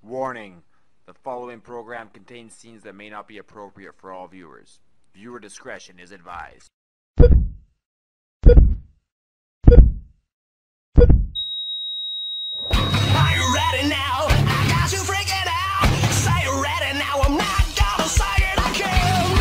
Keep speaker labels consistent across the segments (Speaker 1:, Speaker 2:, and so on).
Speaker 1: Warning: the following program contains scenes that may not be appropriate for all viewers. Viewer discretion is advised.
Speaker 2: Are you ready now? I got you freaking out. Say you're ready now. I'm not gonna say it again.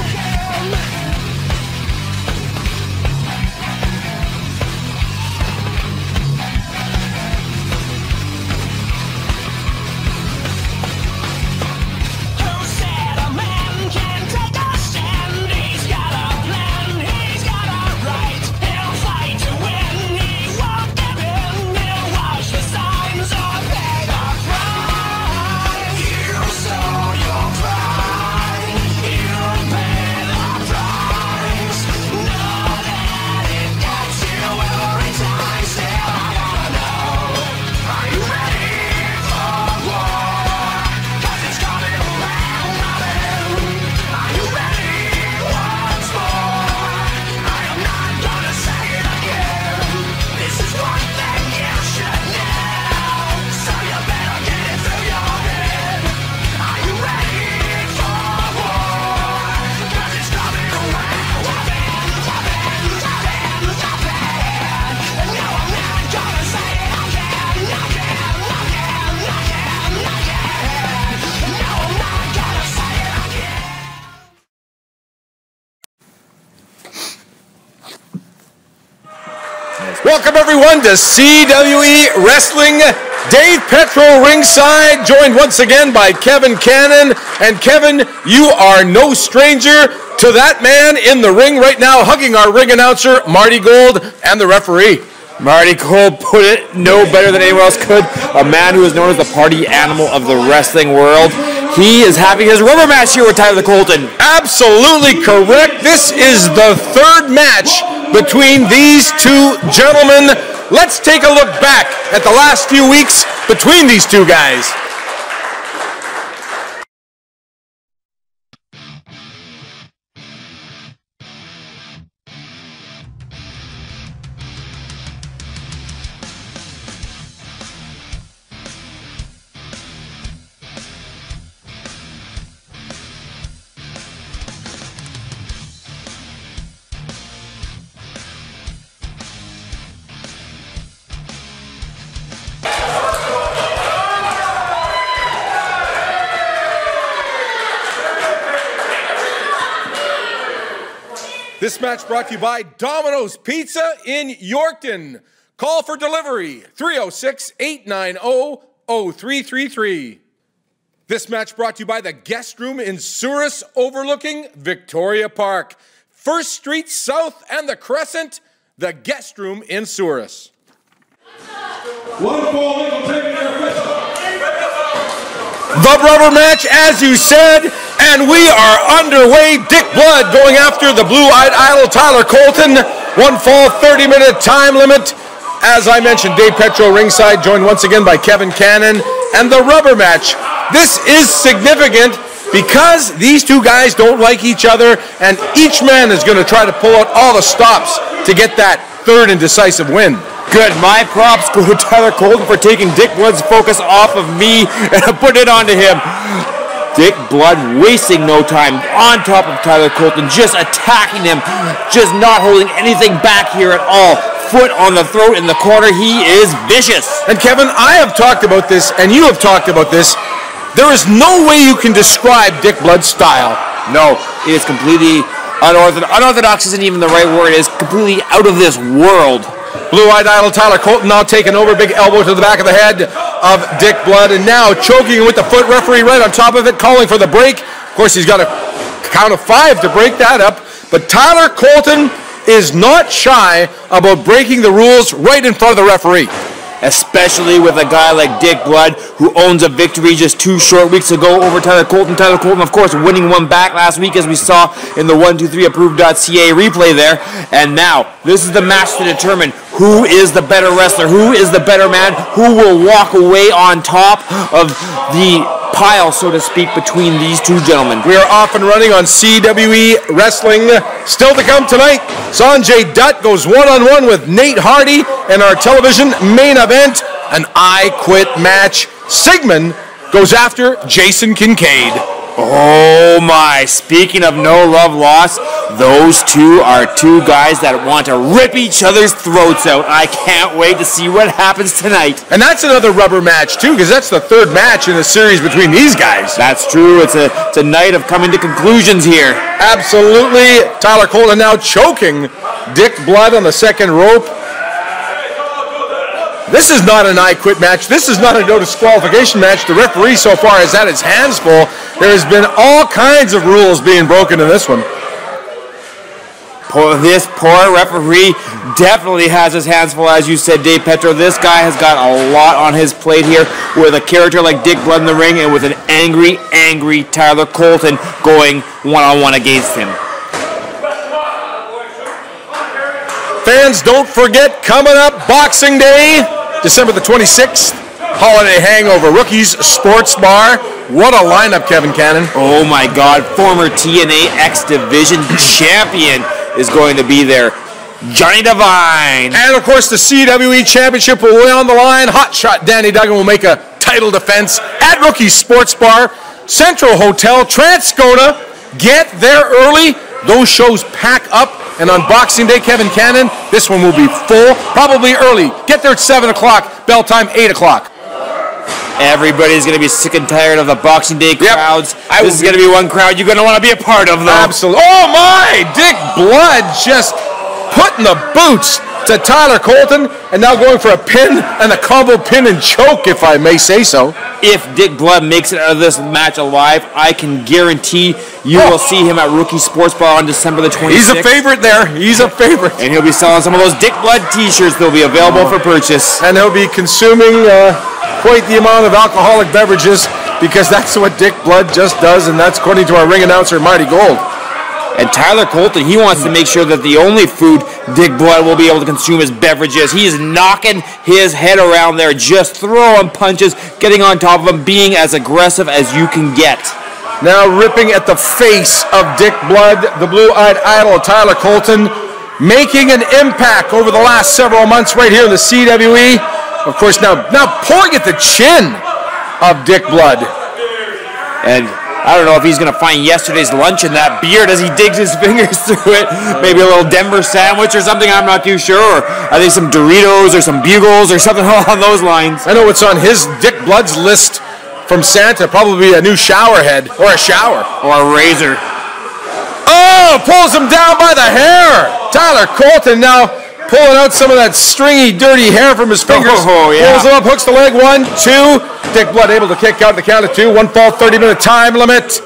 Speaker 2: Who said a man can take a stand? He's got a plan, he's got a right. He'll fight to win, he won't give in. He'll watch the signs or pay the price. You sow your pride, you pay the price. Know that it gets you every time. Still, I wanna know, are you ready for war? 'Cause it's coming around, are you ready once more? I am not gonna say it again. This is one thing you should know, so you better get it through your head. Are you ready for war? 'Cause it's coming around. And no, I'm not gonna say it again. No, I'm not gonna say it again.
Speaker 3: Welcome everyone to CWE Wrestling. Dave Petro ringside, joined once again by Kevin Cannon. And Kevin, you are no stranger to that man in the ring right now, hugging our ring announcer, Marty Gold, and the referee.
Speaker 4: Marty Gold put it no better than anyone else could. A man who is known as the party animal of the wrestling world. He is having his rubber match here with Tyler Colton.
Speaker 3: Absolutely correct. This is the third match between these two gentlemen. Let's take a look back at the last few weeks between these two guys. This match brought to you by Domino's Pizza in Yorkton. Call for delivery, 306-890-0333. This match brought to you by the Guest Room in Souris overlooking Victoria Park. First Street South and the Crescent, the Guest Room in Souris. The rubber match, as you said, and we are underway. Dick Blood going after the blue-eyed idol Tyler Colton. One fall, 30-minute time limit. As I mentioned, Dave Petro ringside, joined once again by Kevin Cannon. And the rubber match, this is significant because these two guys don't like each other, and each man is going to try to pull out all the stops to get that third and decisive win.
Speaker 4: Good. My props go to Tyler Colton for taking Dick Blood's focus off of me and putting it onto him. Dick Blood wasting no time on top of Tyler Colton, just attacking him, just not holding anything back here at all. Foot on the throat in the corner. He is vicious.
Speaker 3: And Kevin, I have talked about this, and you have talked about this. There is no way you can describe Dick Blood's style.
Speaker 4: No, it is completely unorthodox. Unorthodox isn't even the right word. It is completely out of this world.
Speaker 3: Blue-eyed idol Tyler Colton now taking over, big elbow to the back of the head of Dick Blood, and now choking with the foot, referee right on top of it, calling for the break. Of course, he's got a count of 5 to break that up, but Tyler Colton is not shy about breaking the rules right in front of the referee.
Speaker 4: Especially with a guy like Dick Blood, who owns a victory just 2 short weeks ago over Tyler Colton. Tyler Colton, of course, winning one back last week, as we saw in the 123approved.ca replay there. And now, this is the match to determine who is the better wrestler, who is the better man, who will walk away on top of the pile, so to speak, between these two gentlemen.
Speaker 3: We are off and running on CWE Wrestling. Still to come tonight, SONJAY Dutt goes one-on-one with Nate Hardy in our television main event, an I Quit match. Sigmon goes after Jason Kincaid.
Speaker 4: Oh my, speaking of no love lost, those two are two guys that want to rip each other's throats out. I can't wait to see what happens tonight.
Speaker 3: And that's another rubber match too, because that's the third match in the series between these guys.
Speaker 4: That's true. It's a night of coming to conclusions here.
Speaker 3: Absolutely. Tyler Colton now choking Dick Blood on the second rope. This is not an I quit match. This is not a no disqualification match. The referee so far has had his hands full. There has been all kinds of rules being broken in this one.
Speaker 4: This poor referee definitely has his hands full, as you said, Dave Petro. This guy has got a lot on his plate here with a character like Dick Blood in the ring and with an angry Tyler Colton going one-on-one against him.
Speaker 3: Fans, don't forget, coming up Boxing Day, December the 26th, Holiday Hangover, Rookies Sports Bar. What a lineup, Kevin Cannon.
Speaker 4: Oh my God, former TNA X Division champion is going to be there. Johnny Devine.
Speaker 3: And of course the CWE Championship will be on the line. Hotshot Danny Duggan will make a title defense at Rookies Sports Bar. Central Hotel, Transcona. Get there early. Those shows pack up. And on Boxing Day, Kevin Cannon, this one will be full, probably early. Get there at 7 o'clock, bell time 8 o'clock.
Speaker 4: Everybody's going to be sick and tired of the Boxing Day crowds. Yep. This is going to be one crowd you're going to want to be a part of, though.
Speaker 3: Absolutely. Oh, my! Dick Blood just putting the boots to Tyler Colton, and now going for a pin and a combo pin and choke, if I may say so.
Speaker 4: If Dick Blood makes it out of this match alive, I can guarantee you will see him at Rookie Sports Bar on December the 26th.
Speaker 3: He's a favorite there. He's a favorite.
Speaker 4: And he'll be selling some of those Dick Blood t-shirts that'll be available for purchase.
Speaker 3: And he'll be consuming quite the amount of alcoholic beverages, because that's what Dick Blood just does, and that's according to our ring announcer, Marty Gold.
Speaker 4: And Tyler Colton, he wants to make sure that the only food Dick Blood will be able to consume is beverages. He is knocking his head around there, just throwing punches, getting on top of him, being as aggressive as you can get.
Speaker 3: Now ripping at the face of Dick Blood, the blue-eyed idol of Tyler Colton, making an impact over the last several months right here in the CWE. Of course, now pulling at the chin of Dick Blood.
Speaker 4: And I don't know if he's going to find yesterday's lunch in that beard as he digs his fingers through it. Maybe a little Denver sandwich or something, I'm not too sure. Or I think some Doritos or some Bugles or something along those lines.
Speaker 3: I know what's on his Dick Blood's list from Santa, probably a new shower head or a shower.
Speaker 4: Or a razor.
Speaker 3: Oh, pulls him down by the hair. Tyler Colton now pulling out some of that stringy, dirty hair from his fingers.
Speaker 4: Oh, yeah.
Speaker 3: Pulls him up, hooks the leg, 1, 2. Dick Blood able to kick out the count of 2. 1 fall, 30-minute time limit.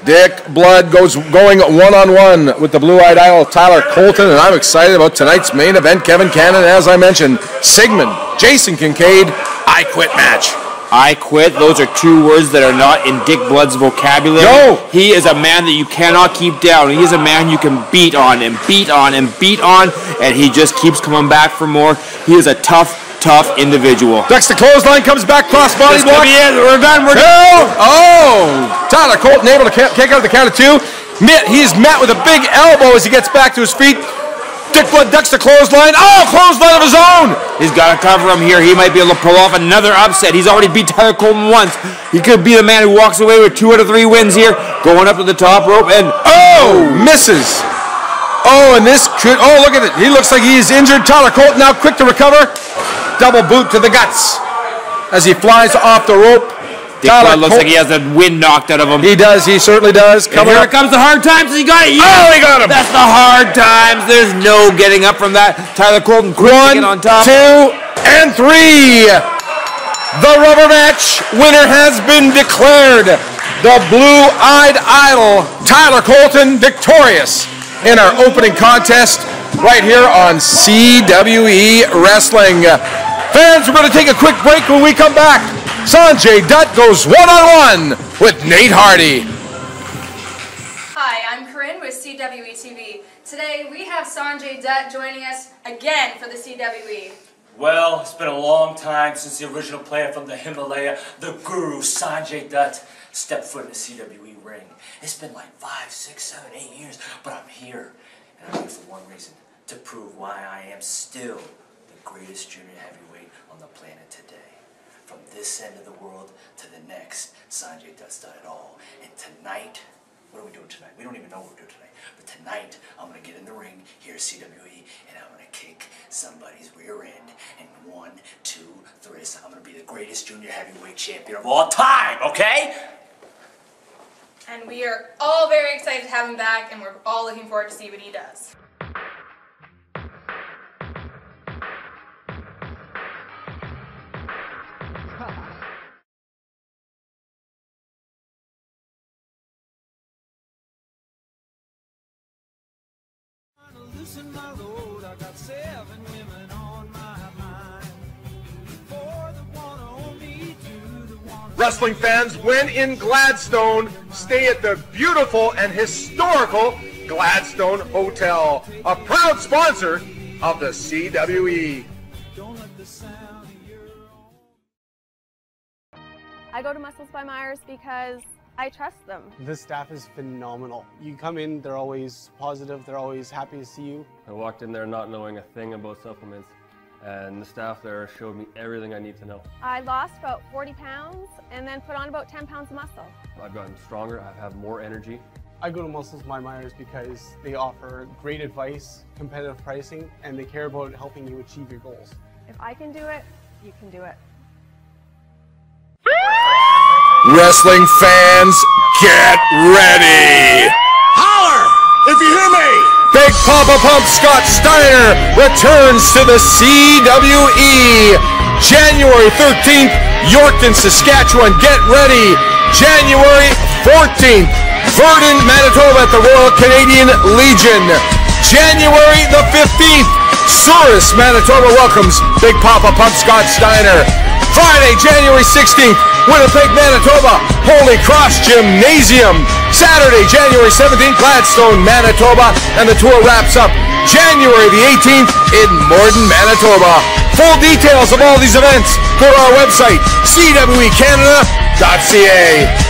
Speaker 3: Dick Blood going one-on-one with the blue-eyed idol Tyler Colton, and I'm excited about tonight's main event. Kevin Cannon, as I mentioned, Sigmon, Jason Kincaid, I quit match.
Speaker 4: I quit. Those are two words that are not in Dick Blood's vocabulary.
Speaker 3: No.
Speaker 4: He is a man that you cannot keep down. He is a man you can beat on and beat on and beat on, and he just keeps coming back for more. He is a tough individual.
Speaker 3: Ducks the clothesline, comes back, crossbody block.
Speaker 4: We're done.
Speaker 3: Oh! Tyler Colton able to kick out the count of 2. He's met with a big elbow as he gets back to his feet. Dick Blood ducks the clothesline. Oh, clothesline of his own!
Speaker 4: He's got to cover him here. He might be able to pull off another upset. He's already beat Tyler Colton once. He could be the man who walks away with 2 out of 3 wins here. Going up to the top rope and...
Speaker 3: Oh! Misses. Oh, and this could... Oh, look at it. He looks like he's injured. Tyler Colton now quick to recover. Double boot to the guts as he flies off the rope.
Speaker 4: Dick Blood looks like he has the wind knocked out of him.
Speaker 3: He does. He certainly does.
Speaker 4: Here comes the hard times. He got it.
Speaker 3: Yeah. Oh, he got him.
Speaker 4: That's the hard times. There's no getting up from that. Tyler Colton quick to get on top.
Speaker 3: 1, 2, and 3. The rubber match winner has been declared. The blue-eyed idol, Tyler Colton, victorious in our opening contest right here on CWE Wrestling. Fans, we're going to take a quick break. When we come back, Sonjay Dutt goes one-on-one with Nate Hardy.
Speaker 5: Hi, I'm Corinne with CWE TV. Today we have Sonjay Dutt joining us again for the CWE.
Speaker 6: Well, it's been a long time since the original player from the Himalaya, the Guru Sonjay Dutt, stepped foot in the CWE ring. It's been like 5, 6, 7, 8 years, but I'm here. And I'm here for one reason, to prove why I am still the greatest junior heavyweight on the planet today. From this end of the world to the next. Sonjay Dutt's done it all. And tonight, what are we doing tonight? We don't even know what we're doing tonight. But tonight, I'm going to get in the ring here at CWE, and I'm going to kick somebody's rear end. And 1, 2, 3. So I'm going to be the greatest junior heavyweight champion of all time, okay?
Speaker 5: And we are all very excited to have him back, and we're all looking forward to see what he does.
Speaker 2: Loosen my load, I got 7 women on my mind. For the one on me, to the one.
Speaker 3: Wrestling fans, when in Gladstone, stay at the beautiful and historical Gladstone Hotel, a proud sponsor of the CWE.
Speaker 2: Don't let the sound of your own.
Speaker 7: I go to Muscles by Myers because I trust them.
Speaker 8: The staff is phenomenal. You come in, they're always positive, they're always happy to see you.
Speaker 9: I walked in there not knowing a thing about supplements, and the staff there showed me everything I need to know.
Speaker 7: I lost about 40 pounds and then put on about 10 pounds of muscle.
Speaker 9: I've gotten stronger, I have more energy.
Speaker 8: I go to Muscles by Myers because they offer great advice, competitive pricing, and they care about helping you achieve your goals.
Speaker 7: If I can do it, you can do it.
Speaker 3: Wrestling fans, get ready!
Speaker 10: Holler if you hear me!
Speaker 3: Big Papa Pump Scott Steiner returns to the CWE. January 13th, Yorkton, Saskatchewan. Get ready. January 14th, Verdun, Manitoba at the Royal Canadian Legion. January the 15th, Souris, Manitoba welcomes Big Papa Pump Scott Steiner. Friday, January 16th, Winnipeg, Manitoba, Holy Cross Gymnasium. Saturday, January 17th, Gladstone, Manitoba, and the tour wraps up January the 18th in Morden, Manitoba. Full details of all these events, go to our website, cwecanada.ca.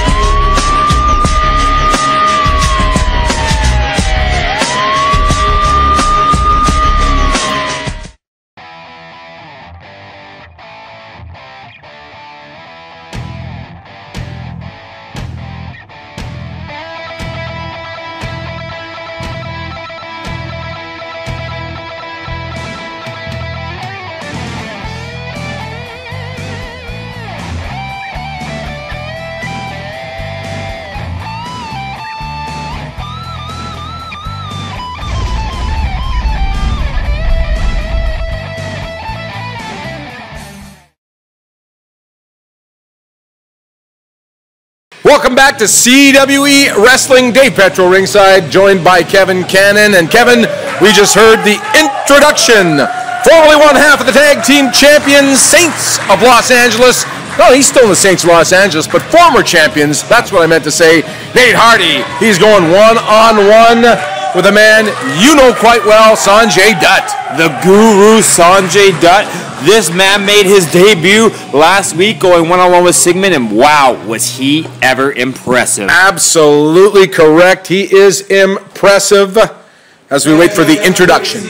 Speaker 3: Welcome back to CWE Wrestling. Dave Petro ringside, joined by Kevin Cannon. And Kevin, we just heard the introduction. Formerly one half of the tag team champions, Saints of Los Angeles. No, he's still in the Saints of Los Angeles, but former champions, that's what I meant to say. Nate Hardy, he's going one-on-one with a man you know quite well, Sonjay Dutt.
Speaker 4: The guru, Sonjay Dutt. This man made his debut last week going one-on-one with Sigmon, and wow, was he ever impressive.
Speaker 3: Absolutely correct. He is impressive as we wait for the introduction.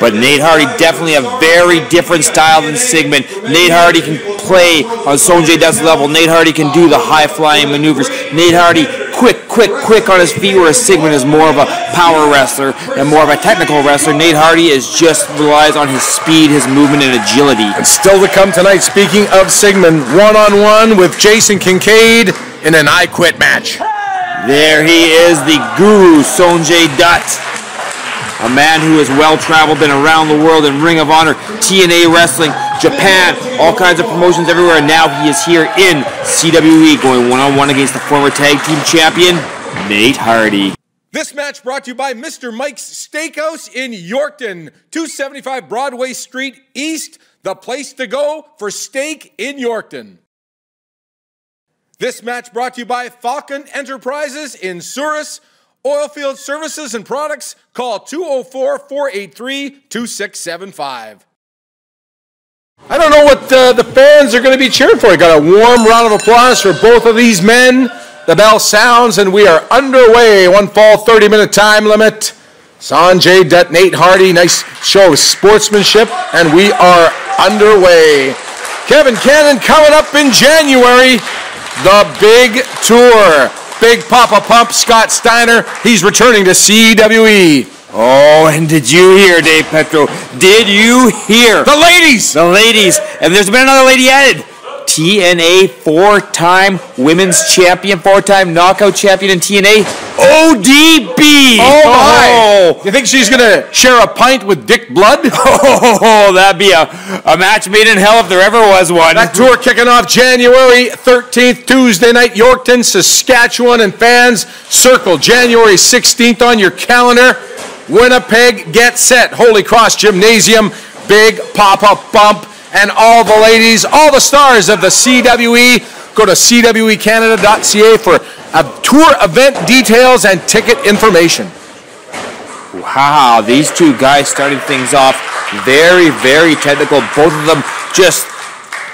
Speaker 4: But Nate Hardy definitely a very different style than Sigmon. Nate Hardy can play on Sonjay Dutt's level. Nate Hardy can do the high-flying maneuvers. Nate Hardy quick on his feet, whereas Sigmon is more of a power wrestler and more of a technical wrestler. Nate Hardy relies on his speed, his movement, and agility.
Speaker 3: And still to come tonight, speaking of Sigmon, one-on-one with Jason Kincaid in an I Quit match.
Speaker 4: There he is, the guru, Sonjay Dutt. A man who is well-traveled, been around the world in Ring of Honor, TNA Wrestling, Japan, all kinds of promotions everywhere, and now he is here in CWE going one-on-one against the former tag team champion, Nate Hardy.
Speaker 3: This match brought to you by Mr. Mike's Steakhouse in Yorkton, 275 Broadway Street East, the place to go for steak in Yorkton. This match brought to you by Falcon Enterprises in Souris, Oilfield Services and Products. Call 204-483-2675. I don't know what the fans are going to be cheering for. We got a warm round of applause for both of these men. The bell sounds and we are underway. One fall, 30-minute time limit. Sonjay Dutt, Nate Hardy. Nice show of sportsmanship. And we are underway. Kevin Cannon coming up in January. the big tour. Big Papa Pump, Scott Steiner, he's returning to CWE.
Speaker 4: Oh, and did you hear, Dave Petro? Did you hear?
Speaker 3: The ladies!
Speaker 4: The ladies. And there's been another lady added. TNA 4-time women's champion, 4-time knockout champion in TNA, ODB.
Speaker 3: Oh, my. You think she's going to share a pint with Dick Blood?
Speaker 4: Oh, that'd be a match made in hell if there ever was one.
Speaker 3: That tour kicking off January 13th, Tuesday night, Yorkton, Saskatchewan, and fans, circle January 16th on your calendar. Winnipeg, get set. Holy Cross Gymnasium, Big Papa Bump, and all the ladies, all the stars of the CWE. Go to CWEcanada.ca for tour event details and ticket information.
Speaker 4: Wow, these two guys started things off very, very technical. Both of them just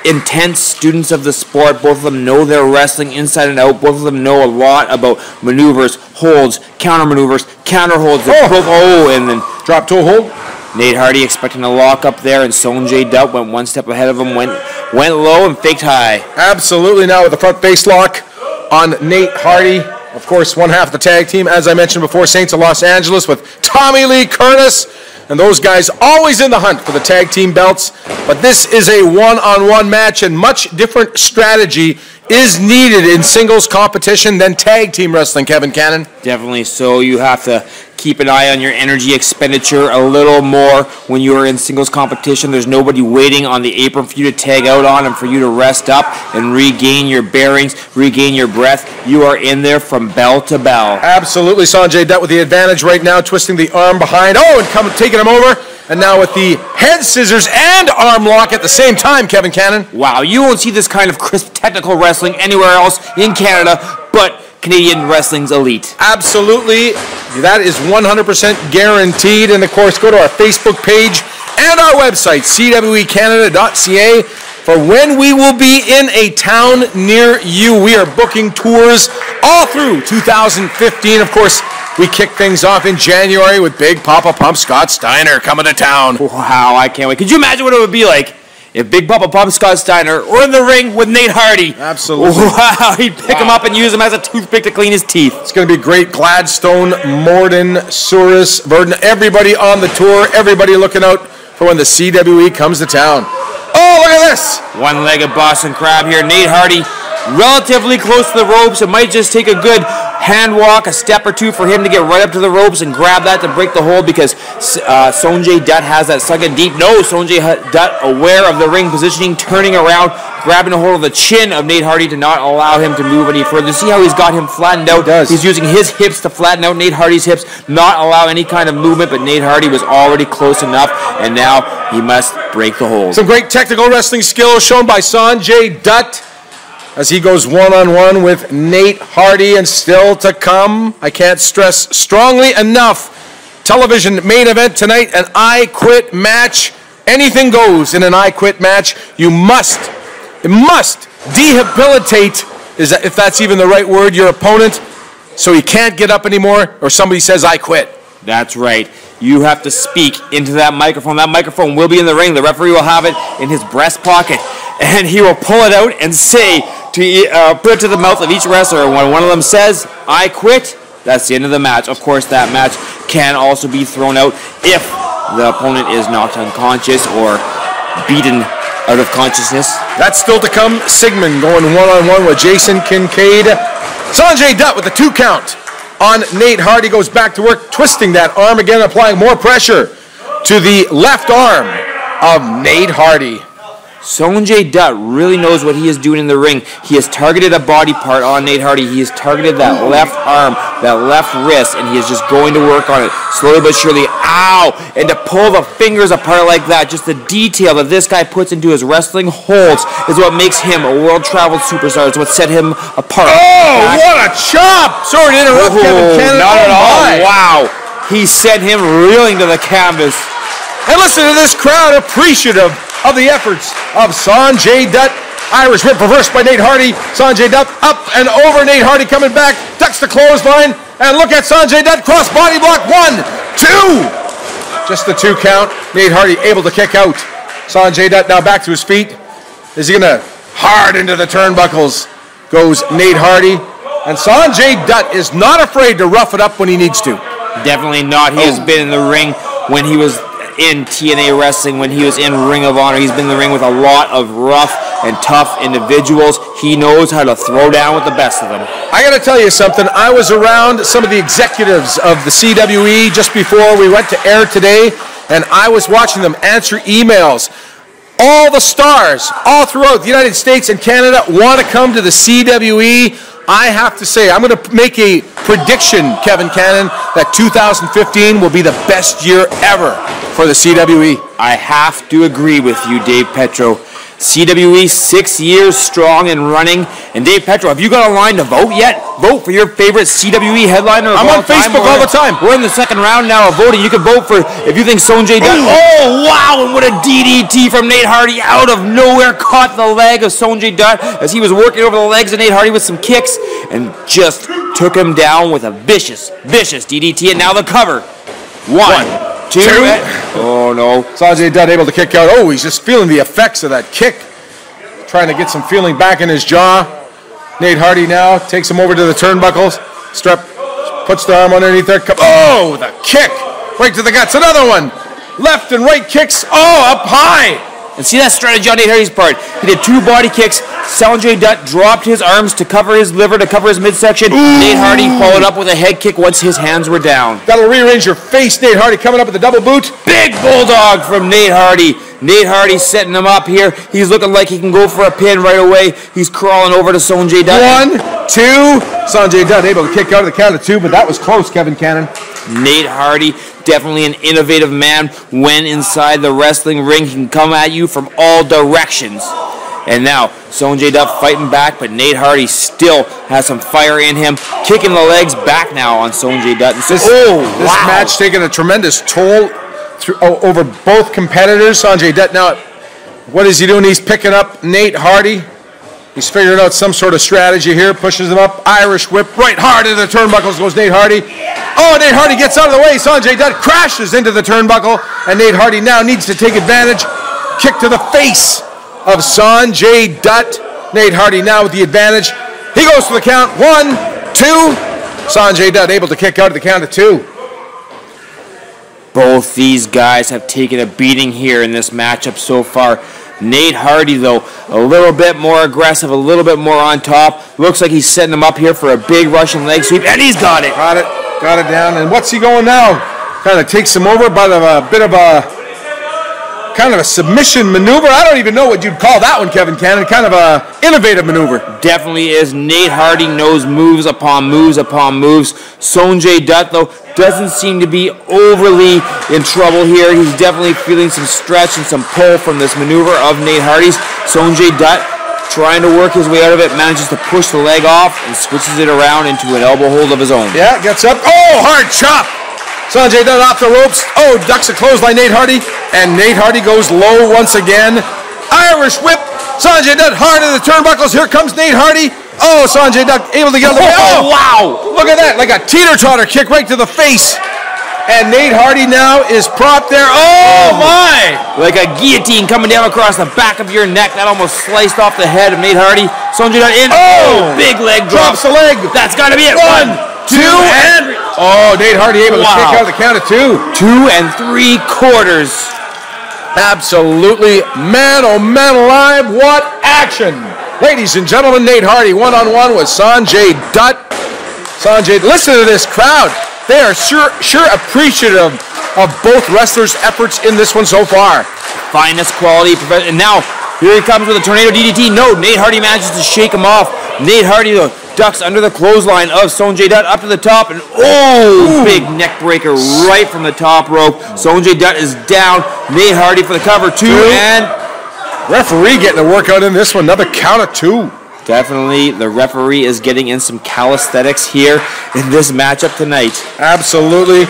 Speaker 4: intense students of the sport. Both of them know their wrestling inside and out. Both of them know a lot about maneuvers, holds, counter maneuvers, counter holds. And then
Speaker 3: drop toe hold.
Speaker 4: Nate Hardy expecting a lock up there, and Sonjay Dutt went one step ahead of him, went low and faked high.
Speaker 3: Absolutely. Now with the front face lock on Nate Hardy. Of course, one half of the tag team, as I mentioned before, Saints of Los Angeles with Tommy Lee Curtis. And those guys always in the hunt for the tag team belts. But this is a one-on-one match, and much different strategy is needed in singles competition than tag team wrestling, Kevin Cannon.
Speaker 4: Definitely so. You have to keep an eye on your energy expenditure a little more when you are in singles competition. There's nobody waiting on the apron for you to tag out on and for you to rest up and regain your bearings, regain your breath. You are in there from bell to bell.
Speaker 3: Absolutely. Sonjay Dutt with the advantage right now, twisting the arm behind. Oh, and taking him over. And now with the head scissors and arm lock at the same time, Kevin Cannon.
Speaker 4: Wow, you won't see this kind of crisp technical wrestling anywhere else in Canada, but Canadian wrestling's elite.
Speaker 3: Absolutely. That is 100% guaranteed. And of course, go to our Facebook page and our website, CWEcanada.ca, for when we will be in a town near you. We are booking tours all through 2015. Of course, we kick things off in January with Big Papa Pump Scott Steiner coming to town.
Speaker 4: Wow, I can't wait. Could you imagine what it would be like if Big Papa Pump Scott Steiner were in the ring with Nate Hardy?
Speaker 3: Absolutely.
Speaker 4: Wow, he'd pick him up and use him as a toothpick to clean his teeth.
Speaker 3: It's going to be great. Gladstone, Morden, Souris, Verdun, everybody on the tour, everybody looking out for when the CWE comes to town. Oh, look at this.
Speaker 4: One-legged Boston Crab here. Nate Hardy relatively close to the ropes. It might just take a good hand walk, a step or two for him to get right up to the ropes and grab that to break the hold, because Sonjay Dutt has that sunken deep. No, Sonjay Dutt aware of the ring positioning, turning around, grabbing a hold of the chin of Nate Hardy to not allow him to move any further. See how he's got him flattened out?
Speaker 3: He does.
Speaker 4: He's using his hips to flatten out Nate Hardy's hips, not allow any kind of movement, but Nate Hardy was already close enough, and now he must break the hold.
Speaker 3: Some great technical wrestling skills shown by Sonjay Dutt as he goes one-on-one with Nate Hardy. And still to come, I can't stress strongly enough, television main event tonight, an I Quit match. Anything goes in an I Quit match. You must debilitate, if that's even the right word, your opponent, so he can't get up anymore, or somebody says I quit.
Speaker 4: That's right. You have to speak into that microphone. That microphone will be in the ring. The referee will have it in his breast pocket, and he will pull it out and say, put it to the mouth of each wrestler. And when one of them says, I quit, that's the end of the match. Of course, that match can also be thrown out if the opponent is knocked unconscious or beaten out of consciousness.
Speaker 3: That's still to come. Sigmon going one-on-one with Jason Kincaid. Sonjay Dutt with the 2 count on Nate Hardy, goes back to work, twisting that arm again, applying more pressure to the left arm of Nate Hardy.
Speaker 4: Sonjay Dutt really knows what he is doing in the ring. He has targeted a body part on Nate Hardy. He has targeted that left arm, that left wrist, and he is just going to work on it slowly but surely. Ow! And to pull the fingers apart like that, just the detail that this guy puts into his wrestling holds is what makes him a world-traveled superstar. It's what set him apart.
Speaker 3: Oh, what a chop! Sorry to interrupt, Kevin Cannon.
Speaker 4: Not at all. Wow. He sent him reeling to the canvas.
Speaker 3: And listen to this crowd appreciative of the efforts of Sonjay Dutt. Irish whip reversed by Nate Hardy. Sonjay Dutt up and over. Nate Hardy coming back, ducks the clothesline, and look at Sonjay Dutt cross body block. 1, 2. Just the 2 count. Nate Hardy able to kick out. Sonjay Dutt now back to his feet. Is he going to hard into the turnbuckles? goes Nate Hardy. And Sonjay Dutt is not afraid to rough it up when he needs to.
Speaker 4: Definitely not. He has been in the ring when he was in TNA Wrestling, when he was in Ring of Honor. He's been in the ring with a lot of rough and tough individuals. He knows how to throw down with the best of them.
Speaker 3: I got to tell you something. I was around some of the executives of the CWE just before we went to air today, and I was watching them answer emails. All the stars all throughout the United States and Canada want to come to the CWE. I have to say, I'm going to make a prediction, Kevin Cannon, that 2015 will be the best year ever for the CWE.
Speaker 4: I have to agree with you, Dave Petro. CWE 6 years strong and running. And Dave Petro, have you got a line to vote yet? Vote for your favorite CWE headliner of
Speaker 3: I'm
Speaker 4: all
Speaker 3: on Facebook all the time.
Speaker 4: We're in the second round now of voting. You can vote for, if you think Sonjay Dutt. Oh, wow, and what a DDT from Nate Hardy out of nowhere. Caught the leg of Sonjay Dutt as he was working over the legs of Nate Hardy with some kicks and just took him down with a vicious, vicious DDT. And now the cover. One. Two. Oh, no.
Speaker 3: Sonjay Dutt able to kick out. Oh, he's just feeling the effects of that kick. Trying to get some feeling back in his jaw. Nate Hardy now takes him over to the turnbuckles. Strep puts the arm underneath there. Oh, the kick. Right to the guts. Another one. Left and right kicks. Oh, up high.
Speaker 4: And see that strategy on Nate Hardy's part. He did 2 body kicks. Sonjay Dutt dropped his arms to cover his liver, to cover his midsection. Nate Hardy followed up with a head kick once his hands were down.
Speaker 3: That'll rearrange your face. Nate Hardy coming up with the double boot.
Speaker 4: Big bulldog from Nate Hardy. Nate Hardy setting him up here. He's looking like he can go for a pin right away. He's crawling over to Sonjay Dutt.
Speaker 3: 1, 2. Sonjay Dutt able to kick out of the count of 2, but that was close, Kevin Cannon.
Speaker 4: Nate Hardy, definitely an innovative man. When inside the wrestling ring, he can come at you from all directions. And now, Sonjay Dutt fighting back, but Nate Hardy still has some fire in him. Kicking the legs back now on Sonjay Dutt.
Speaker 3: This match taking a tremendous toll over both competitors. Sonjay Dutt now, what is he doing? He's picking up Nate Hardy. He's figuring out some sort of strategy here. Pushes him up. Irish whip right hard into the turnbuckles goes Nate Hardy. Oh, Nate Hardy gets out of the way. Sonjay Dutt crashes into the turnbuckle. And Nate Hardy now needs to take advantage. Kick to the face of Sonjay Dutt. Nate Hardy now with the advantage. He goes for the count. 1, 2. Sonjay Dutt able to kick out at the count of 2.
Speaker 4: Both these guys have taken a beating here in this matchup so far. Nate Hardy, though, a little bit more aggressive, a little bit more on top. Looks like he's setting him up here for a big Russian leg sweep, and he's got it.
Speaker 3: Got it down. And what's he going now? Kind of takes him over by a bit of a kind of a submission maneuver. I don't even know what you'd call that one, Kevin Cannon. Kind of a innovative maneuver.
Speaker 4: Definitely is. Nate Hardy knows moves upon moves upon moves. Sonjay Dutt, though, doesn't seem to be overly in trouble here. He's definitely feeling some stretch and some pull from this maneuver of Nate Hardy's. Sonjay Dutt, trying to work his way out of it, manages to push the leg off and switches it around into an elbow hold of his own.
Speaker 3: Yeah, gets up. Oh, hard chop. Sonjay Dutt off the ropes. Oh, ducks a clothesline Nate Hardy. And Nate Hardy goes low once again. Irish whip. Sonjay Dutt hard in the turnbuckles. Here comes Nate Hardy. Oh, Sonjay Dutt able to get out of the way.
Speaker 4: Oh, wow.
Speaker 3: Look at that. Like a teeter-totter kick right to the face. And Nate Hardy now is propped there. Oh, my.
Speaker 4: Like a guillotine coming down across the back of your neck. That almost sliced off the head of Nate Hardy. Sonjay Dutt in. Oh, big leg drop.
Speaker 3: Drops the leg.
Speaker 4: That's got to be it.
Speaker 3: 1, 2, and... Oh, Nate Hardy able to kick out the count of 2.
Speaker 4: 2 3/4.
Speaker 3: Absolutely, man, oh man alive, what action. Ladies and gentlemen, Nate Hardy one-on-one with Sonjay Dutt. Sonjay, listen to this crowd. They are sure appreciative of both wrestlers' efforts in this one so far.
Speaker 4: Finest quality, and now here he comes with a tornado DDT. No, Nate Hardy manages to shake him off. Nate Hardy, though, ducks under the clothesline of Sonjay Dutt up to the top, and big neck breaker right from the top rope. Sonjay Dutt is down. Nate Hardy for the cover, 2, and
Speaker 3: referee getting a workout in this one. Another count of 2.
Speaker 4: Definitely, the referee is getting in some calisthenics here in this matchup tonight.
Speaker 3: Absolutely.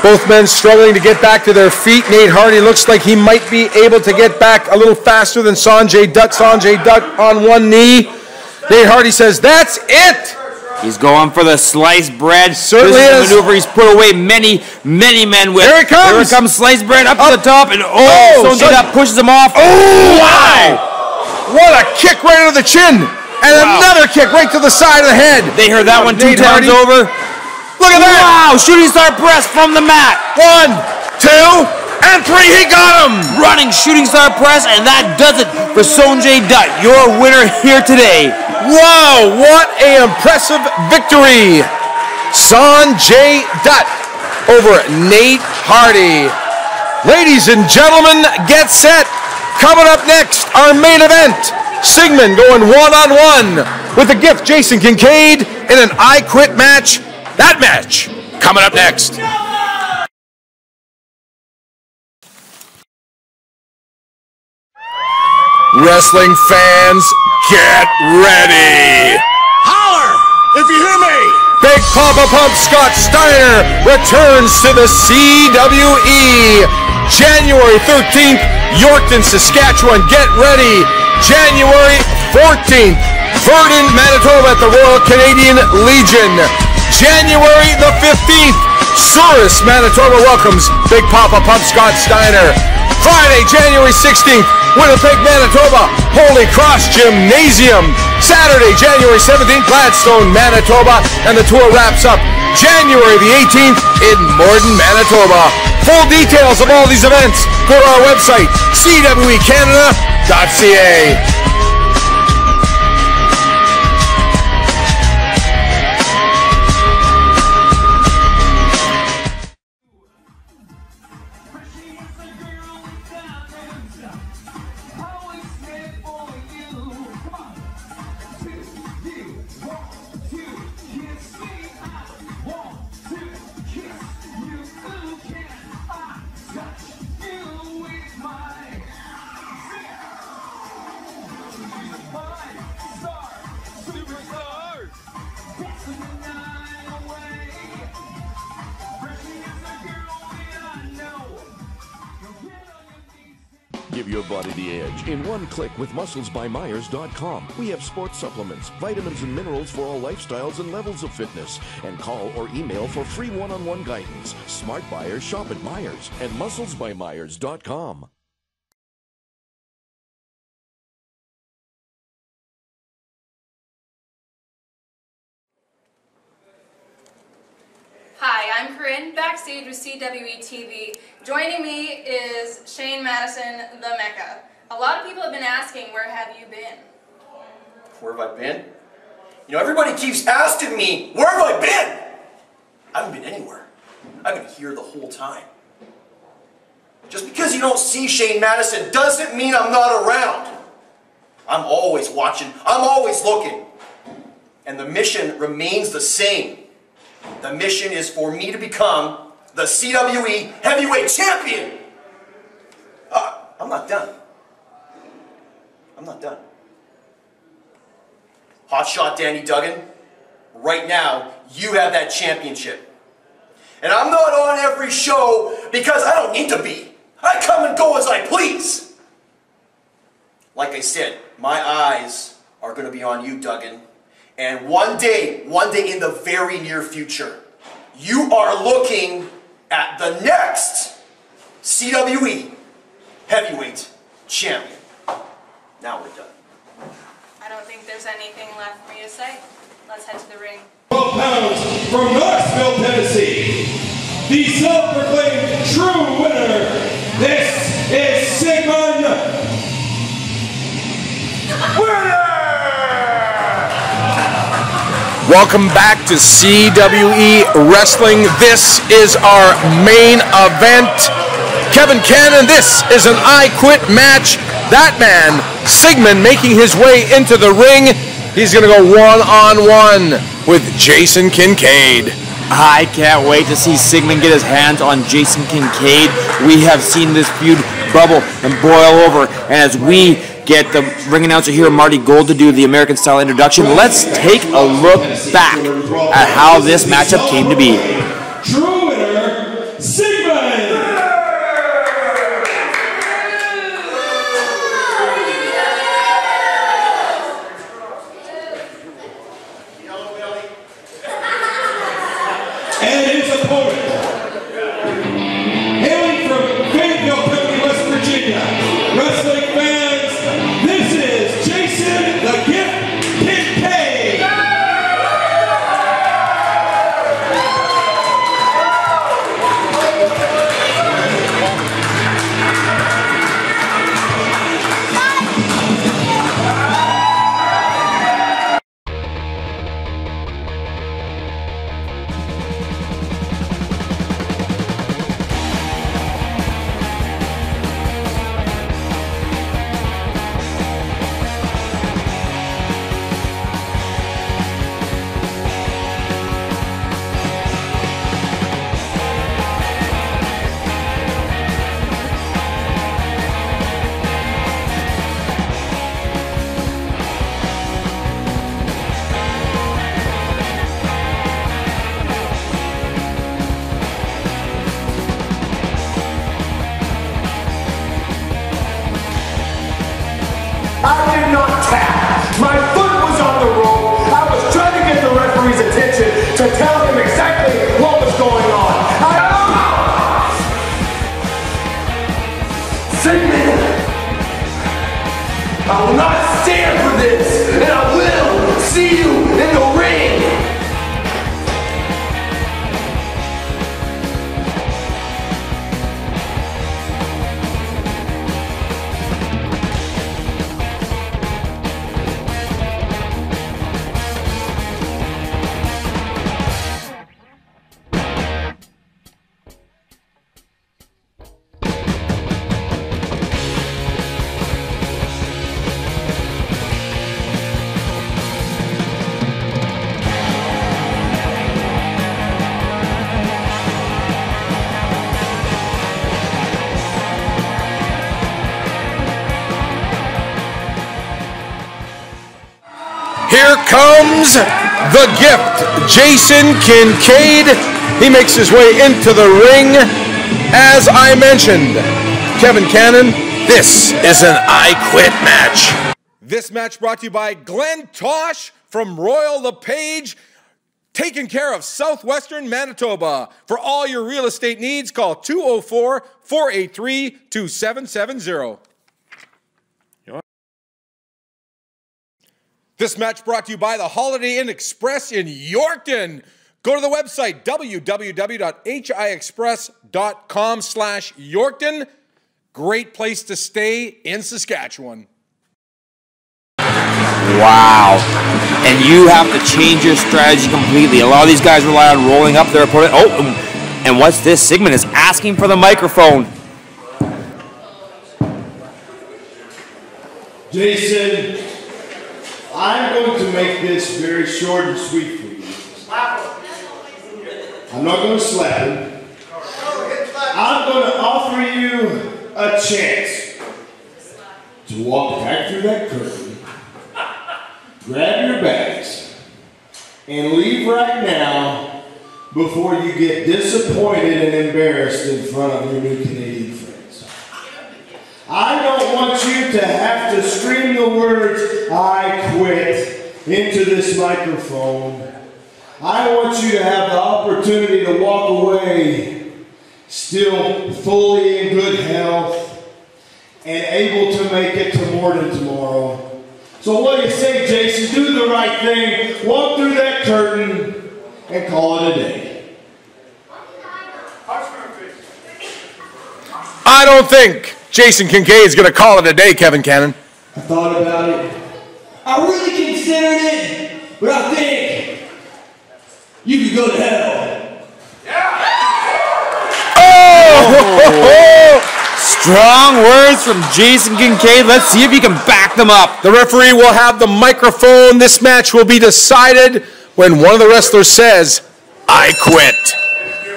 Speaker 3: Both men struggling to get back to their feet. Nate Hardy looks like he might be able to get back a little faster than Sonjay Dutt. Sonjay Dutt on one knee. Nate Hardy says, that's it!
Speaker 4: He's going for the sliced bread.
Speaker 3: Certainly
Speaker 4: this is the maneuver he's put away many men with.
Speaker 3: Here it comes!
Speaker 4: Here it comes, sliced bread up to the top, and Sonjay Dutt pushes him off.
Speaker 3: Oh, wow! What a kick right into the chin! And another kick right to the side of the head.
Speaker 4: They heard that one 2 times
Speaker 3: Hardy.
Speaker 4: over.
Speaker 3: Look at that.
Speaker 4: Wow, shooting star press from the mat.
Speaker 3: 1, 2, and 3. He got him.
Speaker 4: Running shooting star press, and that does it for Sonjay Dutt, your winner here today.
Speaker 3: Wow, what an impressive victory. Sonjay Dutt over Nate Hardy. Ladies and gentlemen, get set. Coming up next, our main event. Sigmon going one-on-one with the gift Jason Kincaid in an I Quit match. That match coming up next. Wrestling fans, get ready.
Speaker 10: Holler if you hear me.
Speaker 3: Big Papa Pump Scott Steiner returns to the CWE. January 13th, Yorkton, Saskatchewan. Get ready. January 14th, Verdun, Manitoba at the Royal Canadian Legion. January the 15th, Souris, Manitoba welcomes Big Papa Pump Scott Steiner. Friday, January 16th, Winnipeg, Manitoba, Holy Cross Gymnasium. Saturday, January 17th, Gladstone, Manitoba, and the tour wraps up January the 18th in Morden, Manitoba. Full details of all these events, go to our website, CWEcanada.ca.
Speaker 11: Give your body the edge in one click with musclesbymyers.com. We have sports supplements, vitamins and minerals for all lifestyles and levels of fitness. And call or email for free one-on-one guidance. Smart buyers shop at Myers and musclesbymyers.com.
Speaker 5: Hi, I'm Corinne, backstage with CWE TV. Joining me is Shane Madison, the Mecca. A lot of people have been asking, where have you been?
Speaker 12: Where have I been? You know, everybody keeps asking me, where have I been? I haven't been anywhere. I've been here the whole time. Just because you don't see Shane Madison doesn't mean I'm not around. I'm always watching. I'm always looking. And the mission remains the same. The mission is for me to become the CWE Heavyweight Champion. I'm not done. I'm not done. Hotshot Danny Duggan, right now, you have that championship. And I'm not on every show because I don't need to be. I come and go as I please. Like I said, my eyes are going to be on you, Duggan. And one day in the very near future, you are looking at the next CWE Heavyweight Champion. Now we're done.
Speaker 5: I don't think there's anything left for me to say. Let's head to the ring.
Speaker 10: 12 pounds from Knoxville, Tennessee, the self-proclaimed true winner. This is Sigmon. Winner!
Speaker 3: Welcome back to CWE Wrestling. This is our main event. Kevin Cannon, this is an I Quit match. That man, Sigmon, making his way into the ring. He's going to go one-on-one with Jason Kincaid.
Speaker 4: I can't wait to see Sigmon get his hands on Jason Kincaid. We have seen this feud bubble and boil over, and as we get the ring announcer here, Marty Gold, to do the American style introduction, let's take a look back at how this matchup came to be.
Speaker 10: True winner, Sigmon! And his opponent, hailing from Fayetteville County, West Virginia, wrestling fans, this is Jason the Gift Kincaid.
Speaker 3: Here comes the gift, Jason Kincaid. He makes his way into the ring. As I mentioned, Kevin Cannon, this is an I Quit match. This match brought to you by Glenn Tosh from Royal LePage, taking care of Southwestern Manitoba. For all your real estate needs, call 204-483-2770. This match brought to you by the Holiday Inn Express in Yorkton. Go to the website, www.hiexpress.com/Yorkton. Great place to stay in Saskatchewan.
Speaker 4: Wow. And you have to change your strategy completely. A lot of these guys rely on rolling up their opponent. Oh, and what's this? Sigmon is asking for the microphone.
Speaker 13: Jason, I'm going to make this very short and sweet for you. I'm not going to slap him. I'm going to offer you a chance to walk back through that curtain, grab your bags, and leave right now before you get disappointed and embarrassed in front of your new Canadian friends. I don't want you to have to scream the words, "I quit," into this microphone. I want you to have the opportunity to walk away still fully in good health and able to make it to Morden tomorrow. So what do you say, Jason? Do the right thing, walk through that curtain, and call it a day.
Speaker 3: I don't think Jason Kincaid is going to call it a day, Kevin Cannon.
Speaker 13: I thought about it. I really considered it, but I think you could go to hell.
Speaker 3: Oh!
Speaker 4: Strong words from Jason Kincaid. Let's see if he can back them up.
Speaker 3: The referee will have the microphone. This match will be decided when one of the wrestlers says, "I quit."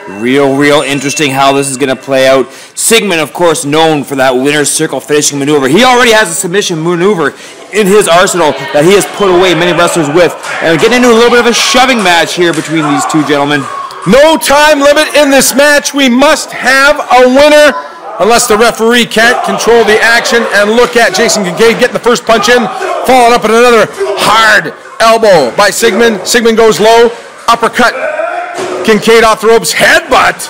Speaker 4: Real interesting how this is going to play out. Sigmon, of course, known for that winner's circle finishing maneuver. He already has a submission maneuver in his arsenal that he has put away many wrestlers with. And we're getting into a little bit of a shoving match here between these two gentlemen.
Speaker 3: No time limit in this match. We must have a winner unless the referee can't control the action. And look at Jason Kincaid getting the first punch in, followed up with another hard elbow by Sigmon. Sigmon goes low, uppercut. Kincaid off the ropes, headbutt.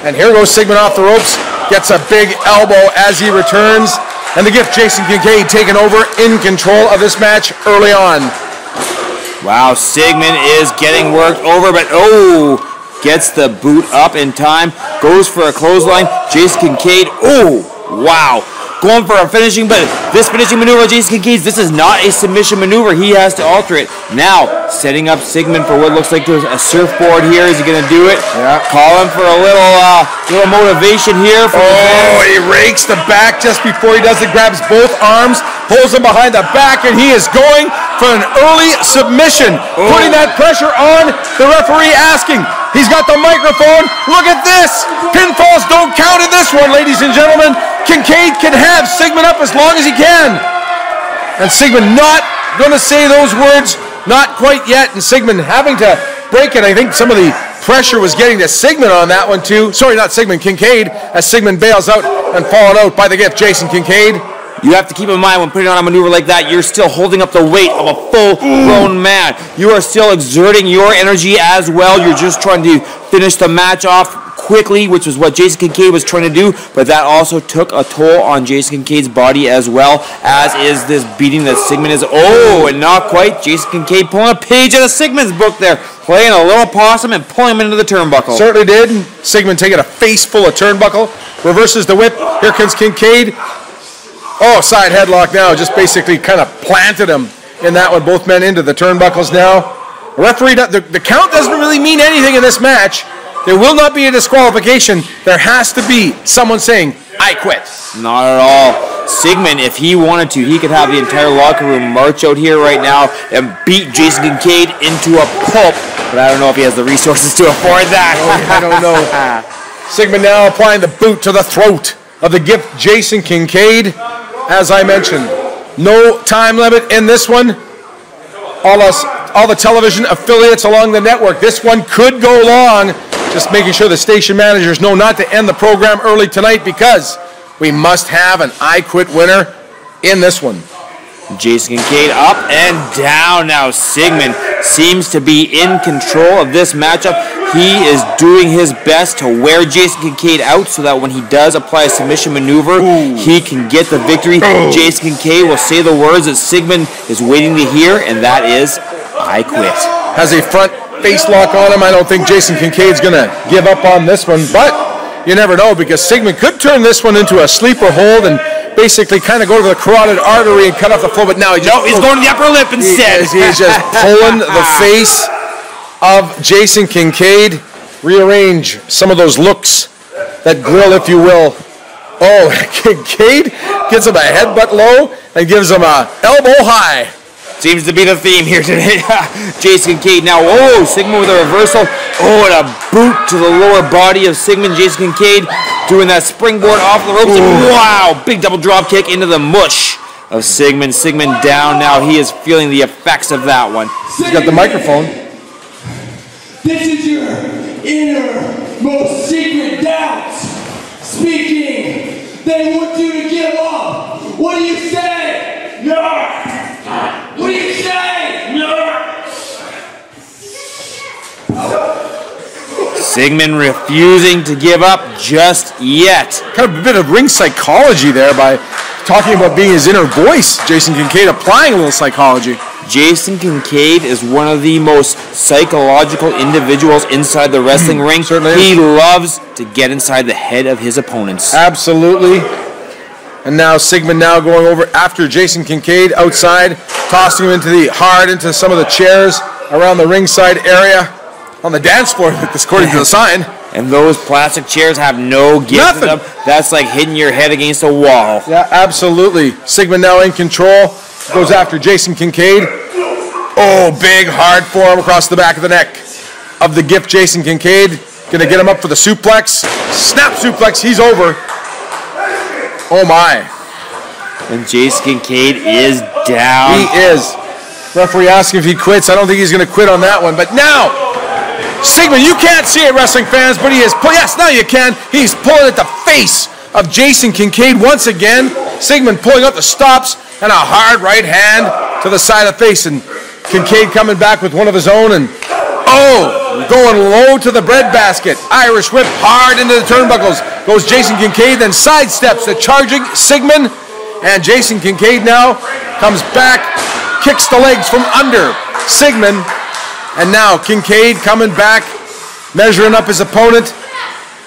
Speaker 3: And here goes Sigmon off the ropes, gets a big elbow as he returns. And the gift, Jason Kincaid, taking over in control of this match early on.
Speaker 4: Wow, Sigmon is getting worked over, but gets the boot up in time, goes for a clothesline. Jason Kincaid, wow. Going for a finishing, but this finishing maneuver, Jason Kincaid, this is not a submission maneuver. He has to alter it. Now, setting up Sigmon for what looks like a surfboard here. Is he going to do it?
Speaker 3: Yeah.
Speaker 4: Calling for a little motivation here.
Speaker 3: He rakes the back just before he does it, grabs both arms, pulls him behind the back, and he is going for an early submission, putting that pressure on the referee, asking. He's got the microphone. Look at this. Pinfalls don't count in this one, ladies and gentlemen. Kincaid can have Sigmon up as long as he can. And Sigmon not going to say those words, not quite yet. And Sigmon having to break it. I think some of the pressure was getting to Sigmon on that one too. Sorry, not Sigmon, Kincaid, as Sigmon bails out and fallen out by the gift, Jason Kincaid.
Speaker 4: You have to keep in mind when putting on a maneuver like that, you're still holding up the weight of a full-grown man. You are still exerting your energy as well. You're just trying to finish the match off quickly, which is what Jason Kincaid was trying to do, but that also took a toll on Jason Kincaid's body as well, as is this beating that Sigmon is. And not quite. Jason Kincaid pulling a page out of Sigmon's book there, playing a little possum and pulling him into the turnbuckle.
Speaker 3: Certainly did. Sigmon taking a face full of turnbuckle, reverses the whip. Here comes Kincaid. Side headlock now, just basically kind of planted him in that one. Both men into the turnbuckles now. The referee, the count doesn't really mean anything in this match. There will not be a disqualification. There has to be someone saying, "I quit."
Speaker 4: Not at all. Sigmon, if he wanted to, he could have the entire locker room march out here right now and beat Jason Kincaid into a pulp. But I don't know if he has the resources to afford that.
Speaker 3: I don't know. Sigmon now applying the boot to the throat of the gift, Jason Kincaid. As I mentioned, no time limit in this one. all the television affiliates along the network. This one could go long. Just making sure the station managers know not to end the program early tonight because we must have an I Quit winner in this one.
Speaker 4: Jason Kincaid up and down now. Sigmon seems to be in control of this matchup. He is doing his best to wear Jason Kincaid out so that when he does apply a submission maneuver, he can get the victory. Jason Kincaid will say the words that Sigmon is waiting to hear, and that is, I quit.
Speaker 3: Has a front face lock on him. I don't think Jason Kincaid's going to give up on this one, but you never know because Sigmon could turn this one into a sleeper hold and basically kind of go to the carotid artery and cut off the flow, but now he's
Speaker 4: going to the upper lip instead.
Speaker 3: He's just pulling the face of Jason Kincaid. Rearrange some of those looks, that grill, if you will. Oh, Kincaid gets him a headbutt low and gives him a elbow high.
Speaker 4: Seems to be the theme here today. Jason Kincaid now. Oh, Sigmon with a reversal. Oh, and a boot to the lower body of Sigmon. Jason Kincaid doing that springboard off the ropes. Wow, big double drop kick into the mush of Sigmon. Sigmon down now. He is feeling the effects of that one.
Speaker 3: He's got the microphone.
Speaker 10: This is your innermost secret doubts speaking. They want you to give up. What do you say? No. What do you say? No.
Speaker 4: Sigmon refusing to give up just yet.
Speaker 3: Kind of a bit of ring psychology there by talking about being his inner voice. Jason Kincaid applying a little psychology.
Speaker 4: Jason Kincaid is one of the most psychological individuals inside the wrestling ring.
Speaker 3: Certainly
Speaker 4: he loves to get inside the head of his opponents.
Speaker 3: Absolutely. And now Sigmon now going over after Jason Kincaid outside, tossing him into some of the chairs around the ringside area on the dance floor, according to the sign.
Speaker 4: And those plastic chairs have no give to them. That's like hitting your head against a wall.
Speaker 3: Yeah, absolutely. Sigmon now in control. Goes after Jason Kincaid. Oh, big hard forearm across the back of the neck of the gift Jason Kincaid. Gonna get him up for the suplex. Snap suplex, he's over. Oh my.
Speaker 4: And Jason Kincaid is down.
Speaker 3: He is. Referee asking if he quits. I don't think he's going to quit on that one. But now, Sigmon, you can't see it, wrestling fans, but he is, yes, now you can. He's pulling at the face of Jason Kincaid once again. Sigmon pulling up the stops and a hard right hand to the side of the face. And Kincaid coming back with one of his own and, going low to the breadbasket. Irish whip hard into the turnbuckles. Goes Jason Kincaid, then sidesteps the charging Sigmon. And Jason Kincaid now comes back, kicks the legs from under Sigmon. And now Kincaid coming back, measuring up his opponent.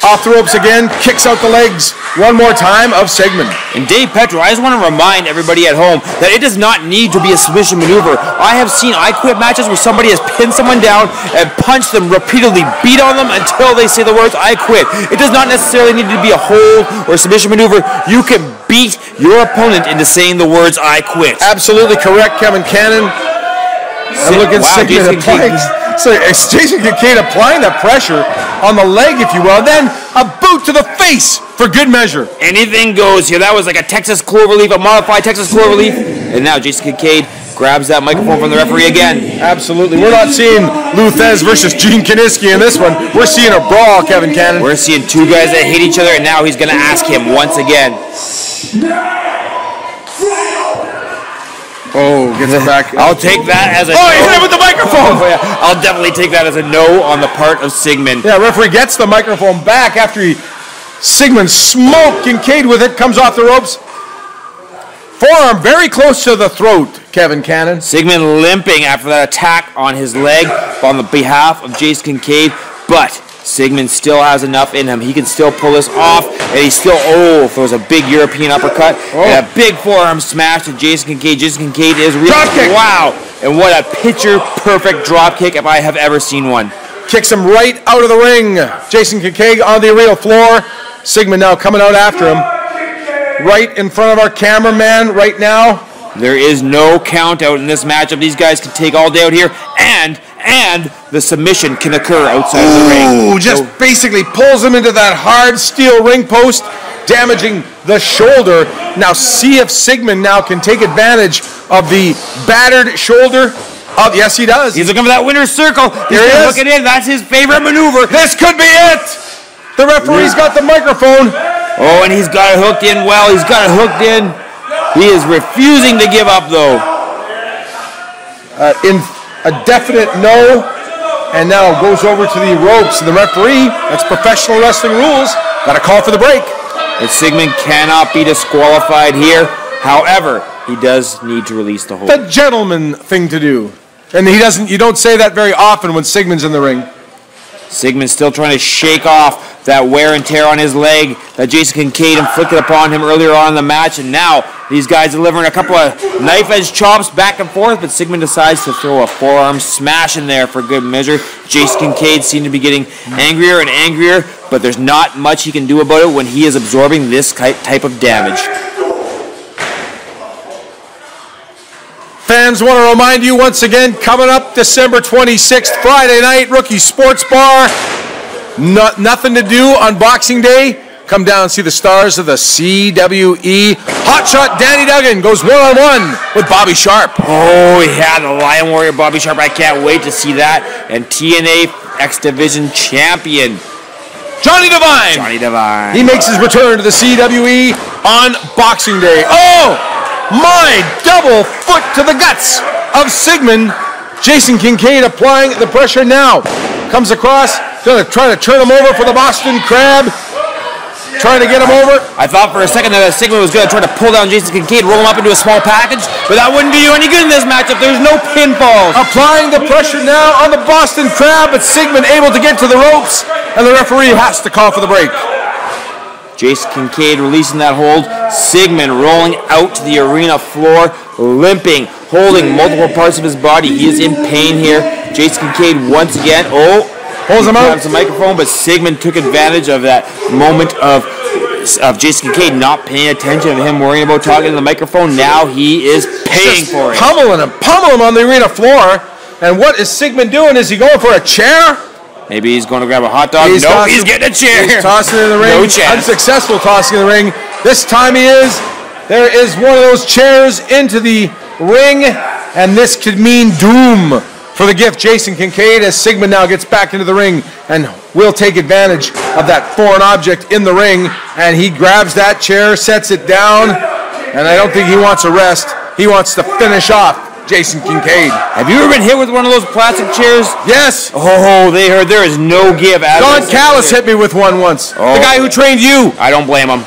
Speaker 3: Off the ropes again, kicks out the legs one more time of Sigmon.
Speaker 4: And Dave Petro, I just want to remind everybody at home that it does not need to be a submission maneuver. I have seen I Quit matches where somebody has pinned someone down and punched them repeatedly, beat on them until they say the words I quit. It does not necessarily need to be a hold or a submission maneuver. You can beat your opponent into saying the words I quit.
Speaker 3: Absolutely correct, Kevin Cannon. And look at Sigmon applying. So it's Jason Kincaid applying the pressure on the leg, if you will, then a boot to the face for good measure.
Speaker 4: Anything goes here. That was like a Texas cloverleaf, a modified Texas cloverleaf. And now Jason Kincaid grabs that microphone from the referee again.
Speaker 3: Absolutely. We're not seeing Lou Thez versus Gene Kiniski in this one. We're seeing a brawl, Kevin Cannon.
Speaker 4: We're seeing two guys that hate each other, and now he's going to ask him once again.
Speaker 3: Oh, gets him back.
Speaker 4: I'll take that as a
Speaker 3: no. He hit him with the microphone!
Speaker 4: Oh, yeah. I'll definitely take that as a no on the part of Sigmon.
Speaker 3: Yeah, referee gets the microphone back after Sigmon smoked Kincaid with it, comes off the ropes. Forearm very close to the throat, Kevin Cannon.
Speaker 4: Sigmon limping after that attack on his leg on the behalf of Jason Kincaid, but Sigmon still has enough in him. He can still pull this off, and he still, throws a big European uppercut and a big forearm smash to Jason Kincaid. Jason Kincaid is really, wow, and what a picture-perfect drop kick if I have ever seen one.
Speaker 3: Kicks him right out of the ring. Jason Kincaid on the arena floor. Sigmon now coming out after him. Right in front of our cameraman right now.
Speaker 4: There is no count out in this matchup. These guys can take all day out here, and the submission can occur outside of the ring.
Speaker 3: Just basically pulls him into that hard steel ring post, damaging the shoulder. Now see if Sigmon now can take advantage of the battered shoulder Oh, yes, he does.
Speaker 4: He's looking for that winner's circle. He's
Speaker 3: There he is.
Speaker 4: looking in. That's his favorite maneuver.
Speaker 3: This could be it. The referee's got the microphone.
Speaker 4: Oh, and he's got it hooked in well. He's got it hooked in. He is refusing to give up, though.
Speaker 3: In a definite no, and now goes over to the ropes. And the referee, that's professional wrestling rules, got a call for the break.
Speaker 4: But Sigmon cannot be disqualified here. However, he does need to release the hold.
Speaker 3: The gentleman thing to do. And he doesn't. You don't say that very often when Sigmon's in the ring.
Speaker 4: Sigmon's still trying to shake off that wear and tear on his leg that Jason Kincaid inflicted upon him earlier on in the match, and now these guys delivering a couple of knife-edge chops back and forth, but Sigmon decides to throw a forearm smash in there for good measure. Jason Kincaid seemed to be getting angrier and angrier, but there's not much he can do about it when he is absorbing this type of damage.
Speaker 3: Fans want to remind you once again, coming up December 26th, Friday night, Rookie Sports Bar. Nothing to do on Boxing Day. Come down and see the stars of the CWE. Hotshot Danny Duggan goes one-on-one with Bobby Sharp.
Speaker 4: Oh, yeah, the Lion Warrior Bobby Sharp. I can't wait to see that. And TNA X Division champion
Speaker 3: Johnny Devine.
Speaker 4: Johnny Devine.
Speaker 3: He makes his return to the CWE on Boxing Day. Oh, my double foot to the guts of Sigmon. Jason Kincaid applying the pressure now. Comes across, going to try to turn him over for the Boston Crab. Trying to get him over.
Speaker 4: I thought for a second that Sigmon was going to try to pull down Jason Kincaid, roll him up into a small package, but that wouldn't do you any good in this matchup. There's no pinfalls.
Speaker 3: Applying the pressure now on the Boston Crab, but Sigmon able to get to the ropes, and the referee has to call for the break.
Speaker 4: Jason Kincaid releasing that hold. Sigmon rolling out to the arena floor, limping, holding multiple parts of his body. He is in pain here. Jason Kincaid once again,
Speaker 3: pulls him out.
Speaker 4: Grabs the microphone, but Sigmon took advantage of that moment of Jason Kincaid not paying attention to him worrying about talking to the microphone. Now he is paying for it.
Speaker 3: Pummel him on the arena floor. And what is Sigmon doing? Is he going for a chair?
Speaker 4: Maybe he's going to grab a hot dog. He's getting a chair.
Speaker 3: He's tossing it in the ring.
Speaker 4: No chance.
Speaker 3: Unsuccessful tossing in the ring. This time there is one of those chairs into the ring, and this could mean doom for the gift, Jason Kincaid, as Sigmon now gets back into the ring and will take advantage of that foreign object in the ring, and he grabs that chair, sets it down, and I don't think he wants a rest. He wants to finish off Jason Kincaid.
Speaker 4: Have you ever been hit with one of those plastic chairs?
Speaker 3: Yes.
Speaker 4: Oh, they heard there is no give.
Speaker 3: Don Callis hit me with one once.
Speaker 4: Oh.
Speaker 3: The guy who trained you.
Speaker 4: I don't blame him.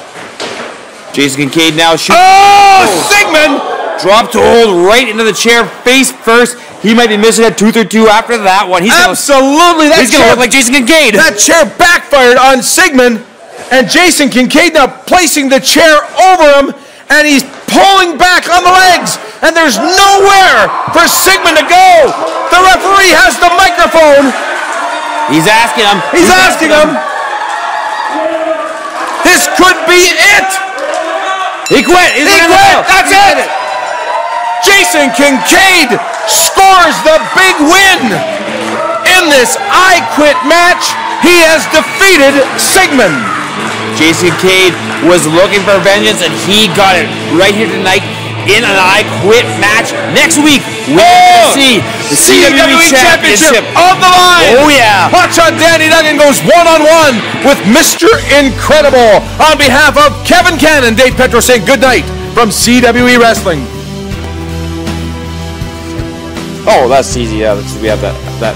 Speaker 4: Jason Kincaid now shoots.
Speaker 3: Oh, Sigmon!
Speaker 4: Drop to hold right into the chair face first. He might be missing a tooth or two after that one.
Speaker 3: Absolutely.
Speaker 4: He's going to look like Jason Kincaid.
Speaker 3: That chair backfired on Sigmon, and Jason Kincaid now placing the chair over him, and he's pulling back on the legs, and there's nowhere for Sigmon to go. The referee has the microphone.
Speaker 4: He's asking him.
Speaker 3: He's asking him. This could be it.
Speaker 4: He quit.
Speaker 3: He quit. That's it. Jason Kincaid scores the big win in this I Quit match. He has defeated Sigmon.
Speaker 4: Jason Kincaid was looking for vengeance, and he got it right here tonight in an I Quit match. Next week, we'll see the CWE Championship
Speaker 3: on the line.
Speaker 4: Oh, yeah.
Speaker 3: Hotshot Danny Duggan goes one-on-one with Mr. Incredible. On behalf of Kevin Cannon, Dave Petro saying good night from CWE Wrestling.
Speaker 4: Oh, that's easy. Yeah, we have that